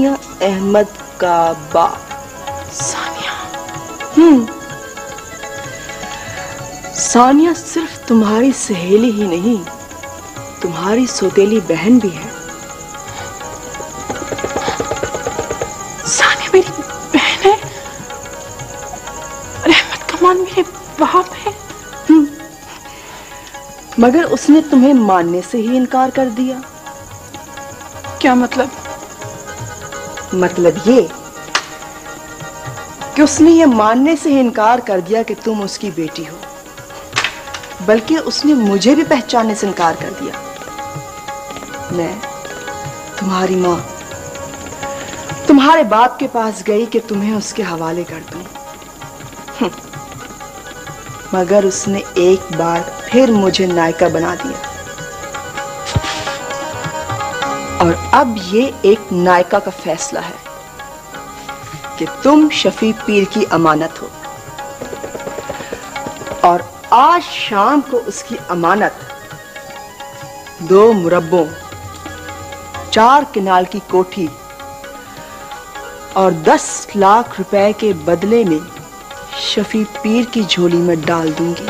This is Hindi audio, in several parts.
अहमद का बाप। सानिया? सानिया सिर्फ तुम्हारी सहेली ही नहीं, तुम्हारी सौतेली बहन भी है। सानिया मेरी बहन है और अहमद कमाल मेरे बाप है। मगर उसने तुम्हें मानने से ही इनकार कर दिया। क्या मतलब? मतलब ये कि उसने ये मानने से ही इनकार कर दिया कि तुम उसकी बेटी हो, बल्कि उसने मुझे भी पहचानने से इनकार कर दिया। मैं तुम्हारी माँ तुम्हारे बाप के पास गई कि तुम्हें उसके हवाले कर दूं, मगर उसने एक बार फिर मुझे नायिका बना दिया। और अब ये एक नायिका का फैसला है कि तुम शफी पीर की अमानत हो, और आज शाम को उसकी अमानत 2 मुरब्बों, 4 किनाल की कोठी और 10 लाख रुपए के बदले में शफी पीर की झोली में डाल दूंगी।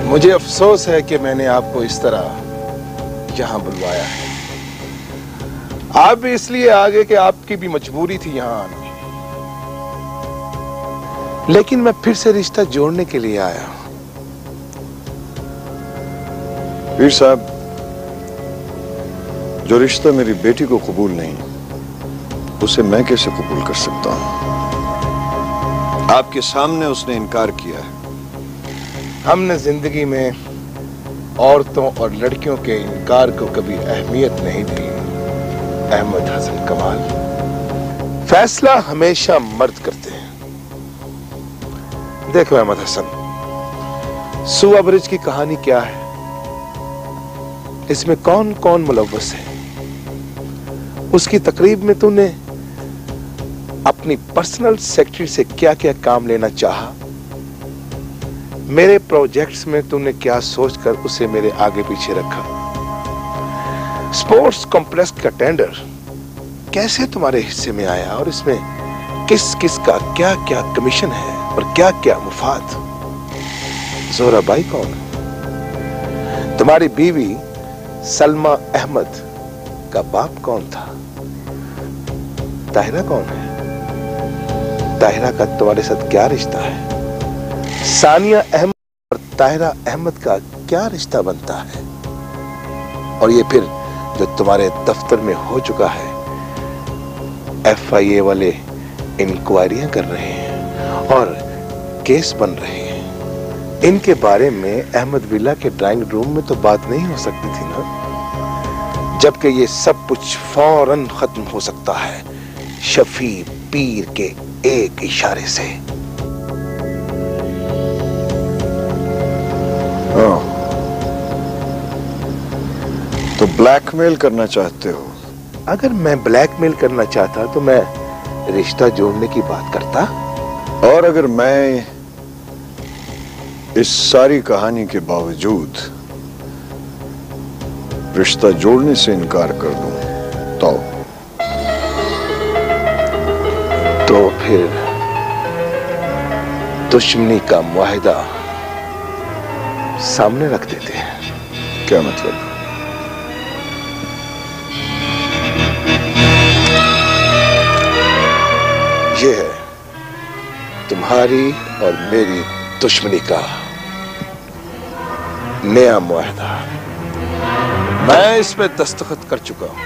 मुझे अफसोस है कि मैंने आपको इस तरह यहां बुलवाया है। आप भी इसलिए आ गए कि आपकी भी मजबूरी थी यहां आना, लेकिन मैं फिर से रिश्ता जोड़ने के लिए आया हूं। पीर साहब, जो रिश्ता मेरी बेटी को कबूल नहीं, उसे मैं कैसे कबूल कर सकता हूं? आपके सामने उसने इनकार किया है। हमने जिंदगी में औरतों और लड़कियों के इनकार को कभी अहमियत नहीं दी। अहमद हसन कमाल, फैसला हमेशा मर्द करते हैं। देखो अहमद हसन, सुआ ब्रिज की कहानी क्या है, इसमें कौन कौन मुलव्वस है? उसकी तकरीब में तूने अपनी पर्सनल सेक्रेटरी से क्या क्या काम लेना चाहा? मेरे प्रोजेक्ट्स में तूने क्या सोचकर उसे मेरे आगे पीछे रखा? स्पोर्ट्स कॉम्प्लेक्स का टेंडर कैसे तुम्हारे हिस्से में आया और इसमें किस किस का क्या क्या कमीशन है और क्या क्या मुफाद? जोहरा बाई कौन है? तुम्हारी बीवी सलमा अहमद का बाप कौन था? ताहिरा कौन है? ताहिरा का तुम्हारे साथ क्या रिश्ता है? सानिया अहमद और ताहिरा अहमद का क्या रिश्ता बनता है? और ये फिर जो तुम्हारे दफ्तर में हो चुका है, FIA वाले इंक्वायरियां कर रहे हैं और केस बन रहे हैं, इनके बारे में अहमद विला के ड्राइंग रूम में तो बात नहीं हो सकती थी ना, जबकि ये सब कुछ फौरन खत्म हो सकता है शफी पीर के एक इशारे से। तो ब्लैकमेल करना चाहते हो? अगर मैं ब्लैकमेल करना चाहता तो मैं रिश्ता जोड़ने की बात करता। और अगर मैं इस सारी कहानी के बावजूद रिश्ता जोड़ने से इनकार कर दूं तो फिर दुश्मनी का मुआहिदा सामने रख देते हैं। क्या मतलब? तुम्हारी और मेरी दुश्मनी का नया मुआहदा मैं इस पे दस्तखत कर चुका हूं।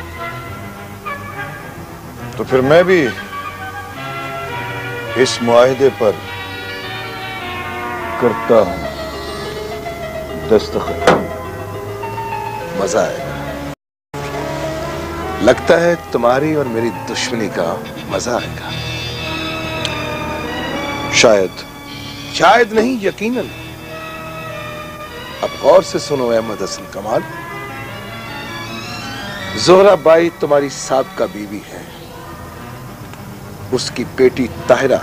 तो फिर मैं भी इस मुआहदे पर करता हूं दस्तखत। मजा आएगा। लगता है तुम्हारी और मेरी दुश्मनी का मजा आएगा। शायद नहीं, यकीनन। अब गौर से सुनो अहमद हसन कमाल। जोहरा बाई तुम्हारी साबका बीवी है। उसकी बेटी ताहिरा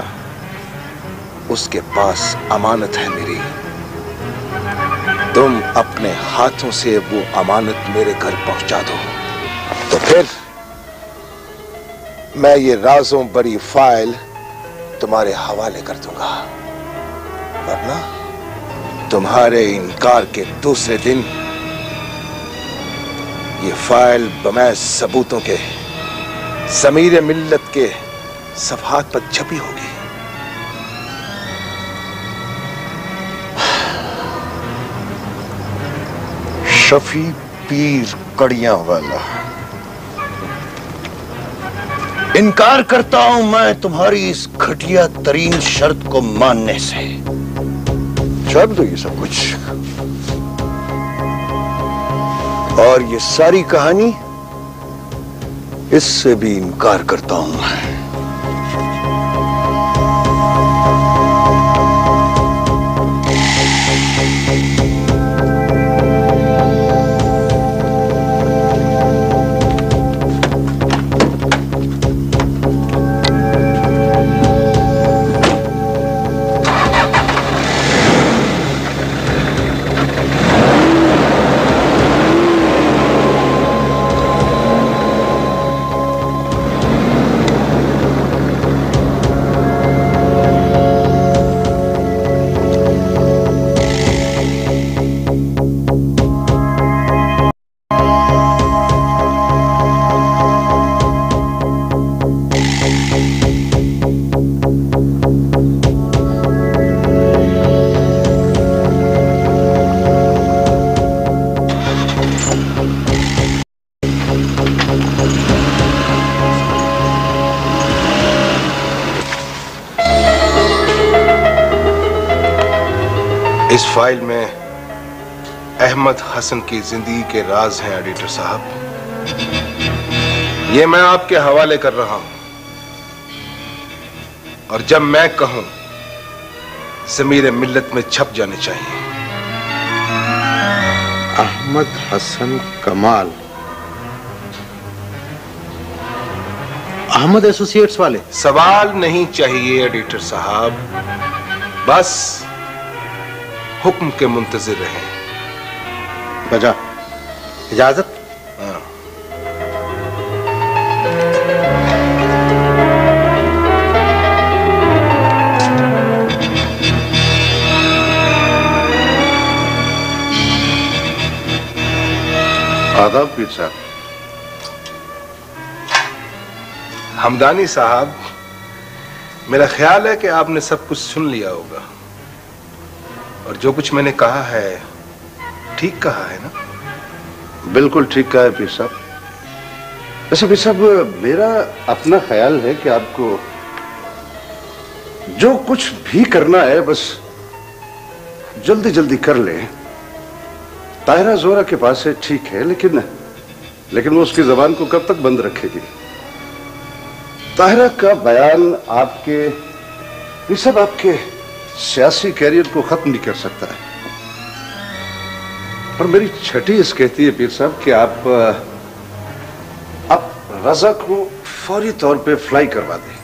उसके पास अमानत है मेरी। तुम अपने हाथों से वो अमानत मेरे घर पहुंचा दो, तो फिर मैं ये राजों बड़ी फाइल तुम्हारे हवाले कर दूंगा। वरना तुम्हारे इनकार के दूसरे दिन ये फाइल बमै सबूतों के ज़मीर मिल्लत के सफहात पर छपी होगी। शफी पीर कड़ियां वाला, इनकार करता हूं मैं तुम्हारी इस घटिया तरीन शर्त को मानने से। छोड़ दो ये सब कुछ और ये सारी कहानी, इससे भी इनकार करता हूं मैं। इस फाइल में अहमद हसन की जिंदगी के राज हैं एडिटर साहब। ये मैं आपके हवाले कर रहा हूं और जब मैं कहूं ज़मीर मिल्लत में छप जाने चाहिए। अहमद हसन कमाल, अहमद एसोसिएट्स वाले। सवाल नहीं चाहिए एडिटर साहब, बस हुक्म के मुंतजिर रहें। बजा इजाजत। आदाब पीर साहब। हमदानी साहब, मेरा ख्याल है कि आपने सब कुछ सुन लिया होगा और जो कुछ मैंने कहा है ठीक कहा है ना? बिल्कुल ठीक कहा है पीर साहब। वैसे पीर साहब, मेरा अपना ख्याल है कि आपको जो कुछ भी करना है बस जल्दी जल्दी कर ले। ताहिरा जोहरा के पास है, ठीक है, लेकिन वो उसकी जबान को कब तक बंद रखेगी? ताहिरा का बयान आपके पीर साहब आपके सियासी कैरियर को खत्म नहीं कर सकता है। और मेरी छठी इस कहती है पीर साहब कि आप रजा को फौरी तौर पे फ्लाई करवा दें।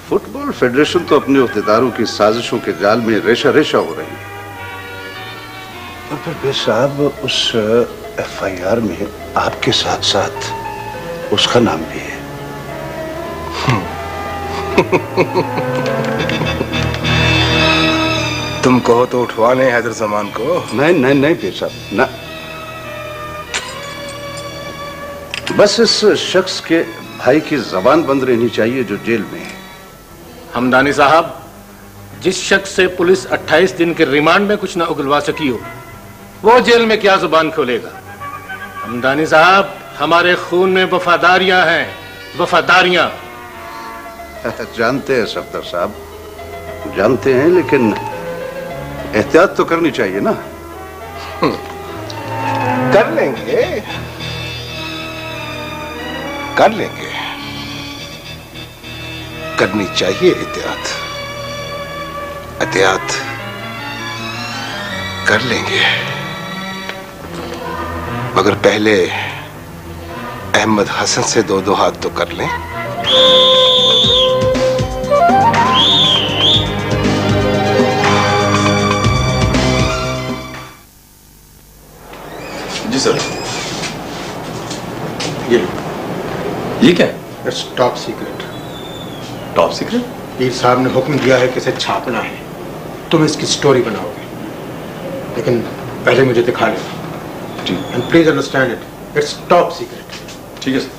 फुटबॉल फेडरेशन तो अपने अहदेदारों की साजिशों के जाल में रेशा रेशा हो रही है। और फिर पीर साहब, उस FIR में आपके साथ साथ उसका नाम भी है। तुम कहो तो उठवाने हैदर जमान को। नहीं नहीं नहीं पीर साहब, ना। बस इस शख्स के भाई की जबान बंद रहनी चाहिए जो जेल में है। हमदानी साहब, जिस शख्स से पुलिस 28 दिन के रिमांड में कुछ ना उगलवा सकी हो, वो जेल में क्या जुबान खोलेगा? हमदानी साहब, हमारे खून में वफादारियां हैं, वफादारियां। जानते हैं सफदर साहब, जानते हैं, लेकिन एहतियात तो करनी चाहिए ना। कर लेंगे, कर लेंगे, करनी चाहिए एहतियात, एहतियात कर लेंगे, मगर पहले अहमद हसन से दो दो हाथ तो कर लें। जी सर। ये क्या है? It's top secret. Top secret? पीर साहब ने हुक्म दिया है कि इसे छापना है। तुम इसकी स्टोरी बनाओगे, लेकिन पहले मुझे दिखा लेना। जी। And please understand it, it's top secret. ठीक है सर।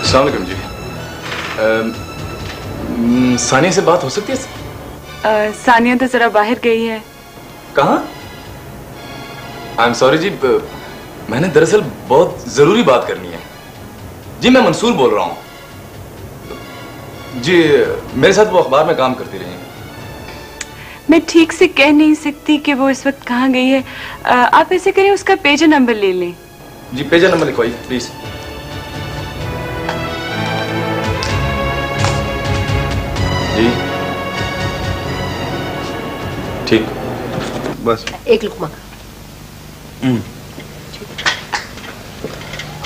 अस्सलाम वालेकुम जी। सानिया से बात हो सकती है? सानिया तो जरा बाहर गई है। कहाँ? आई एम सॉरी जी, मैंने दरअसल बहुत जरूरी बात करनी है जी। मैं मंसूर बोल रहा हूँ जी, मेरे साथ वो अखबार में काम करती रही है। मैं ठीक से कह नहीं सकती कि वो इस वक्त कहाँ गई है। आप ऐसे करें, उसका पेज नंबर ले लें। जी, पेज नंबर लिखवाइए प्लीज। जी ठीक, बस एक लुकमा।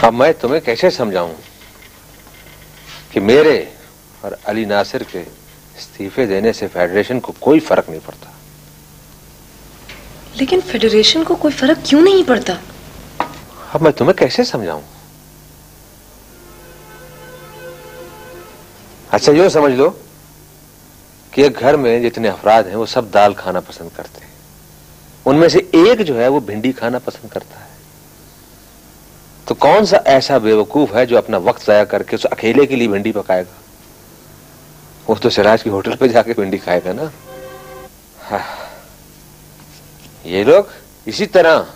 अब मैं तुम्हें कैसे समझाऊं कि मेरे और अली नासिर के इस्तीफे देने से फेडरेशन को कोई फर्क नहीं पड़ता। लेकिन फेडरेशन को कोई फर्क क्यों नहीं पड़ता? अब मैं तुम्हें कैसे समझाऊं? अच्छा यूं समझ लो कि एक घर में जितने अफराद हैं वो सब दाल खाना पसंद करते हैं। उनमें से एक जो है वो भिंडी खाना पसंद करता है। तो कौन सा ऐसा बेवकूफ है जो अपना वक्त जाया करके उस अकेले के लिए भिंडी पकाएगा? वो तो सिराज की होटल पे जाके भिंडी खाएगा ना। हाँ। ये लोग इसी तरह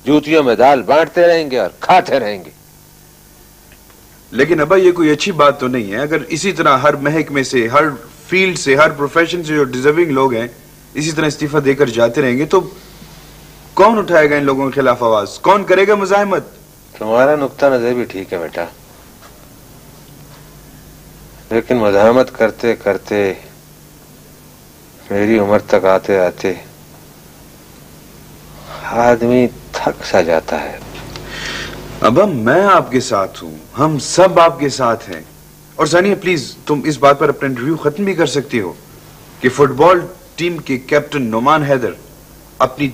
जूतियों में दाल बांटते रहेंगे और खाते रहेंगे। लेकिन अब्बा, ये कोई अच्छी बात तो नहीं है। अगर इसी तरह हर महकमे से, हर फील्ड से, हर प्रोफेशन से जो डिजर्विंग लोग हैं इसी तरह इस्तीफा देकर जाते रहेंगे तो कौन उठाएगा इन लोगों के खिलाफ आवाज? कौन करेगा मुजाहिमत? तुम्हारा नुक्ता नजर भी ठीक है बेटा, लेकिन मुजाहिमत करते करते मेरी उम्र तक आते आते आदमी थक सा जाता है। अब्बा, मैं आपके साथ हूं, हम सब आपके साथ हैं। और सानिया प्लीज, तुम इस बात पर अपना इंटरव्यू खत्म भी कर सकती हो कि फुटबॉल टीम के कैप्टन नुमान हैदर अपनी